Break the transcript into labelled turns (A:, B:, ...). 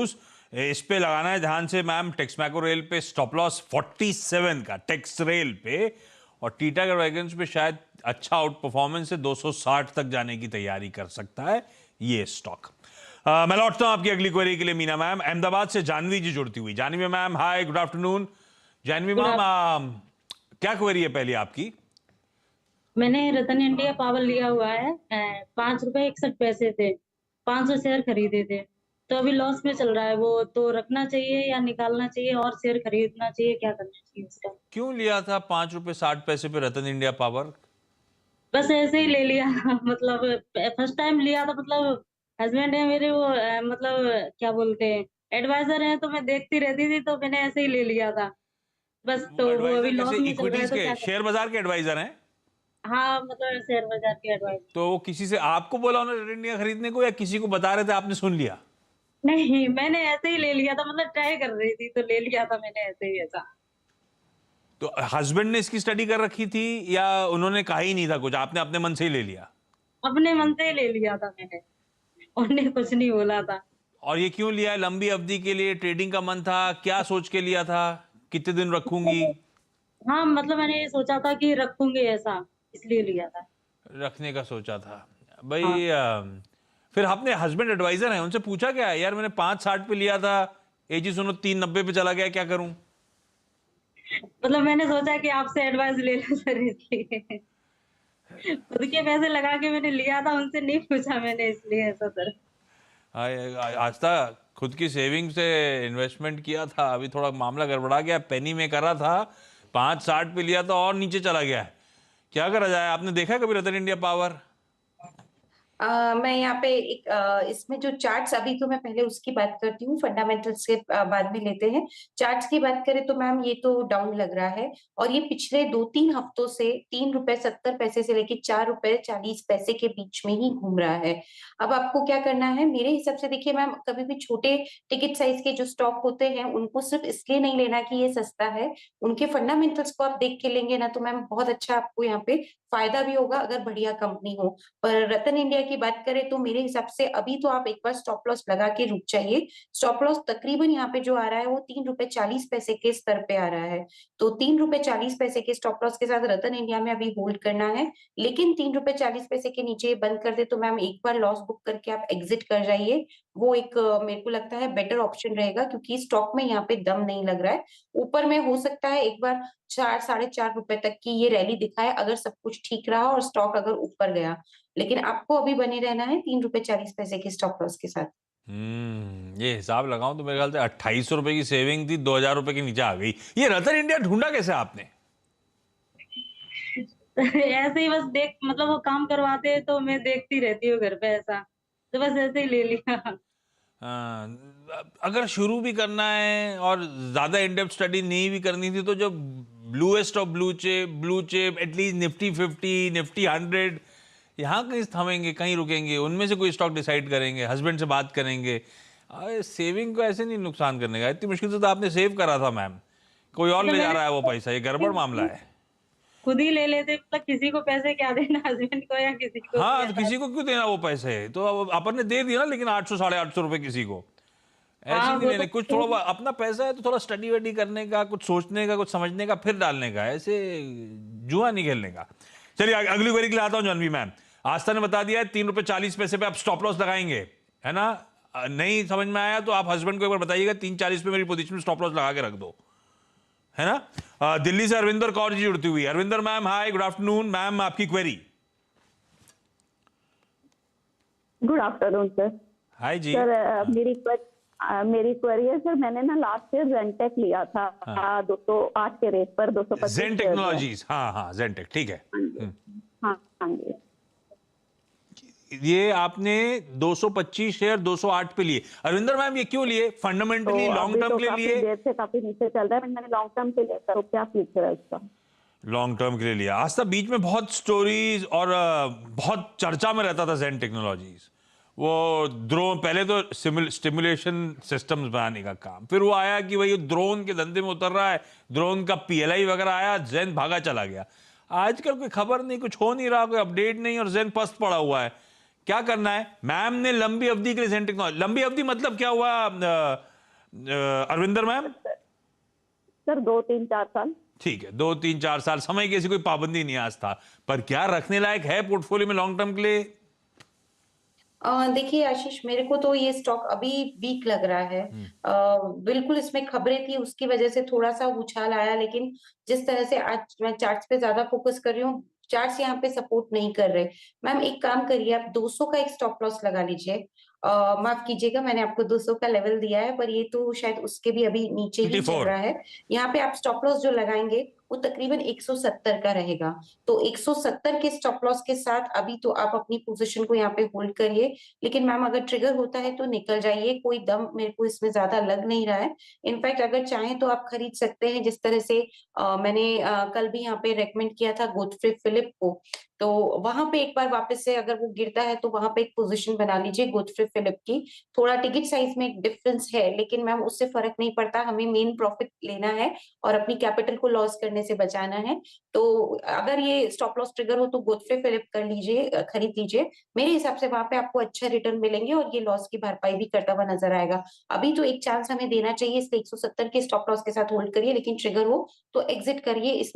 A: इस पे लगाना है ध्यान से मैम। टेक्समैको रेल पे स्टॉप लॉस 47 का टेक्स रेल पे, और टीटागढ़ वैगन्स पे शायद अच्छा आउट परफॉर्मेंस है, 260 तक जाने की तैयारी कर सकता है ये स्टॉक। मैं लौटता हूं आपकी अगली क्वेरी के लिए मीना मैम। अहमदाबाद से जानवी जी जुड़ती हुई। Janvi ma'am hi, good afternoon. Janvi
B: good
A: ma'am क्या क्वेरी है पहली आपकी?
B: मैंने रतन इंडिया पावर लिया हुआ है, 5 रुपए 61 पैसे थे, 500 शेयर खरीदे थे। तो अभी लॉस में चल रहा है वो, तो रखना चाहिए या निकालना चाहिए और शेयर खरीदना चाहिए, क्या करना चाहिए उसका?
A: क्यों लिया था 5 रुपए 60 पैसे पे रतन इंडिया पावर?
B: बस ऐसे ही ले लिया मतलब फर्स्ट टाइम लिया था, मतलब हस्बैंड है मेरे वो, मतलब क्या बोलते हैं, एडवाइजर हैं, तो मैं देखती रहती थी, तो मैंने ऐसे ही ले लिया था बस।
A: वो
B: तो वो अभी
A: एडवाइजर कैसे,
B: लॉस में चल रहा है,
A: इक्विटीज
B: तो
A: के
B: क्या करें?
A: शेयर बाजार के एडवाइजर हैं?
B: हाँ, मतलब शेयर बाजार के एडवाइजर।
A: तो वो किसी से आपको बोला उन्होंने रतन इंडिया खरीदने को, या किसी को बता रहे थे आपने सुन लिया?
B: नहीं, मैंने ऐसे ही ले लिया था, मतलब ट्राई कर रही थी तो ले लिया था मैंने ऐसे ही ऐसा।
A: तो हस्बैंड ने इसकी स्टडी कर रखी थी या उन्होंने कहा ही नहीं था कुछ, आपने अपने मन से ही ले लिया?
B: अपने मन से ही ले लिया था मैंने, उन्हें कुछ नहीं बोला था।
A: और ये क्यों लिया है? लंबी अवधि के लिए ट्रेडिंग का मन था? क्या सोच के लिया था? कितने दिन रखूंगी?
B: हाँ, मतलब मैंने ये सोचा था कि रखूंगी ऐसा, इसलिए लिया था।
A: रखने का सोचा था
B: हाँ,
A: भाई। फिर आपने, हस्बैंड एडवाइजर हैं, उनसे पूछा क्या यार मैंने 560 पे लिया था, ए जी सुनो 390 पे चला गया, क्या करूं?
B: मतलब मैंने सोचा कि आपसे एडवाइस ले लो सर, इसलिए खुद के पैसे लगा के मैंने लिया था, उनसे नहीं पूछा मैंने, इसलिए ऐसा सर।
A: आज तक खुद की सेविंग से इन्वेस्टमेंट किया था, अभी थोड़ा मामला गड़बड़ा गया, पेनी में करा था, 560 पे लिया था और नीचे चला गया है। क्या करा जाए? आपने देखा है कभी रतन इंडिया पावर?
C: मैं यहाँ पे एक इसमें जो चार्ट्स, अभी तो मैं पहले उसकी बात करती हूँ, फंडामेंटल्स के बाद में लेते हैं। चार्ट्स की बात करें तो मैम ये तो डाउन लग रहा है, और ये पिछले 2-3 हफ्तों से 3 रुपए 70 पैसे से लेके 4 रुपए 40 पैसे के बीच में ही घूम रहा है। अब आपको क्या करना है मेरे हिसाब से, देखिए मैम, कभी भी छोटे टिकट साइज के जो स्टॉक होते हैं उनको सिर्फ इसलिए नहीं लेना कि ये सस्ता है, उनके फंडामेंटल्स को आप देख के लेंगे ना तो मैम बहुत अच्छा आपको यहाँ पे फायदा भी होगा अगर बढ़िया कंपनी हो। पर रतन इंडिया की बात करें तो मेरे हिसाब से अभी तो आप एक बार स्टॉप लॉस लगा के रुक जाइए। स्टॉप लॉस तकरीबन यहाँ पे जो आ रहा है वो 3 रुपए 40 पैसे के स्तर पे आ रहा है, तो 3 रुपए 40 पैसे के स्टॉप लॉस के साथ रतन इंडिया में अभी होल्ड करना है। लेकिन 3 रुपए 40 पैसे के नीचे बंद कर दे तो मैम एक बार लॉस बुक करके आप एग्जिट कर जाइए। वो एक मेरे को लगता है बेटर ऑप्शन रहेगा, क्योंकि स्टॉक में यहाँ पे दम नहीं लग रहा है। ऊपर में हो सकता है एक बार 4-4.5 रुपए तक की ये रैली दिखाए अगर सब कुछ ठीक रहा और स्टॉक अगर ऊपर गया, लेकिन आपको अभी बने रहना है 3 रुपए 40 पैसे के स्टॉप लॉस के साथ।
A: ये हिसाब लगाऊं तो मेरे ख्याल से 2800 रुपए की सेविंग थी, 2000 रुपए के नीचे आ गई। ये रतन इंडिया ढूंढा कैसे आपने?
B: ऐसे ही बस देख, मतलब वो काम करवाते हैं तो मैं देखती रहती हूँ घर पे ऐसा, तो बस ऐसे ही ले लिया।
A: अगर शुरू भी करना है और ज्यादा इनडेप्थ स्टडी नहीं भी करनी थी, तो जब bluest of blue chip at least Nifty 50, Nifty 100, यहाँ कहीं थमेंगे, कहीं रुकेंगे, उनमें से कोई स्टॉक डिसाइड करेंगे, हस्बैंड से बात करेंगे। सेविंग को ऐसे नहीं नुकसान करने का, इतनी मुश्किल से तो आपने सेव करा था मैम, कोई और
B: मतलब
A: ले जा
B: मैंने
A: रहा है वो पैसा, ये गड़बड़ मामला है।
B: खुद ही ले लेते, मतलब किसी को पैसे क्या देना, हस्बैंड को या किसी को भी
A: हाँ, तो
B: ऐसा।
A: किसी को क्यों देना वो पैसे, तो अब अपन ने दे दिया ना, लेकिन 800 850 रुपए किसी को ऐसे
B: हाँ,
A: नहीं
B: वो
A: लेने। कुछ
B: तो
A: थोड़ा अपना पैसा है तो थोड़ा स्टडी वडी करने का, कुछ सोचने का, कुछ समझने का, फिर डालने का, ऐसे जुआ नहीं खेलने का। चलिए अगली क्वेरी के लिए आता हूं जानवी मैम। आस्था ने बता दिया है 3 रुपए 40 पैसे पे आप स्टॉप लॉस लगाएंगे, है ना? नहीं समझ में आया तो आप हस्बैंड को एक बार बताइएगा 340 पे मेरी पोजीशन में स्टॉप लॉस लगा के रख दो, है ना? दिल्ली से अरविंदर कौर जी जुड़ती हुई। Arvinder ma'am hi, good afternoon ma'am, आपकी query.
D: Good afternoon sir.
A: Hi ji.
D: Sir मेरी क्वेरी है सर, मैंने ना लास्ट ईयर जेंटेक लिया था 208 के रेट पर, 225
A: जेन टेक्नोलॉजीज, हाँ हाँ जेंटेक, ठीक है।
D: हाँ हाँ जी।
A: ये आपने 225 शेयर 208 पे लिए। अरविंदर मैम ये क्यों लिए? फंडामेंटली
D: तो
A: लॉन्ग
D: अभी
A: टर्म
D: तो
A: के लिए
D: काफी
A: लिए?
D: देर से काफी नीचे चल रहा है, मैंने लॉन्ग टर्म के लिए सर, तो क्या फ्यूचर है इसका?
A: लॉन्ग टर्म के लिए लिया। आज तक बीच में बहुत स्टोरीज और बहुत चर्चा में रहता था जेन टेक्नोलॉजीज। वो ड्रोन, पहले तो स्टिमुलेशन सिस्टम्स बनाने का काम, फिर वो आया कि भाई ड्रोन के धंधे में उतर रहा है, ड्रोन का पीएलआई वगैरह आया, जेन भागा चला गया। आजकल कोई खबर नहीं, कुछ हो नहीं रहा, कोई अपडेट नहीं, और जेन पस्त पड़ा हुआ है। क्या करना है? मैम ने लंबी अवधि के लिए ज़ेन टेक्नोलॉजी, लंबी अवधि मतलब क्या हुआ अरविंदर मैम?
D: सर 2-3-4 साल।
A: ठीक है, 2-3-4 साल, समय की ऐसी कोई पाबंदी नहीं आज था, पर क्या रखने लायक है पोर्टफोलियो में लॉन्ग टर्म के लिए?
C: देखिए आशीष, मेरे को तो ये स्टॉक अभी वीक लग रहा है। बिल्कुल इसमें खबरें थी, उसकी वजह से थोड़ा सा उछाल आया, लेकिन जिस तरह से आज मैं चार्ट्स पे ज्यादा फोकस कर रही हूँ, चार्ट्स यहाँ पे सपोर्ट नहीं कर रहे। मैम एक काम करिए, आप 200 का एक स्टॉप लॉस लगा लीजिए। माफ कीजिएगा, मैंने आपको 200 का लेवल दिया है, पर ये तो शायद उसके भी अभी नीचे ही चल
A: 24।
C: रहा है। यहाँ पे आप स्टॉप लॉस जो लगाएंगे वो तकरीबन 170 का रहेगा। तो 170 के स्टॉप लॉस के साथ अभी तो आप अपनी पोजीशन को यहाँ पे होल्ड करिए, लेकिन मैम अगर ट्रिगर होता है तो निकल जाइए, कोई दम मेरे को इसमें ज्यादा लग नहीं रहा है। इनफैक्ट अगर चाहें तो आप खरीद सकते हैं, जिस तरह से मैंने कल भी यहाँ पे रेकमेंड किया था गोडफ्रे फिलिप को, तो वहां पे एक बार वापस से अगर वो गिरता है तो वहां पे एक पोजीशन बना लीजिए गोडफ्रे फिलिप की। थोड़ा टिकट साइज में एक डिफरेंस है, लेकिन मैम उससे फर्क नहीं पड़ता, हमें मेन प्रॉफिट लेना है और अपनी कैपिटल को लॉस करने से बचाना है। तो अगर ये स्टॉप लॉस ट्रिगर हो तो गोडफ्रे फिलिप कर लीजिए, खरीद लीजिए। मेरे हिसाब से वहां पे आपको अच्छा रिटर्न मिलेंगे और ये लॉस की भरपाई भी करता हुआ नजर आएगा। अभी तो एक चांस हमें देना चाहिए, इसलिए 170 के स्टॉप लॉस के साथ होल्ड करिए, लेकिन ट्रिगर हो तो एग्जिट करिए। इसमें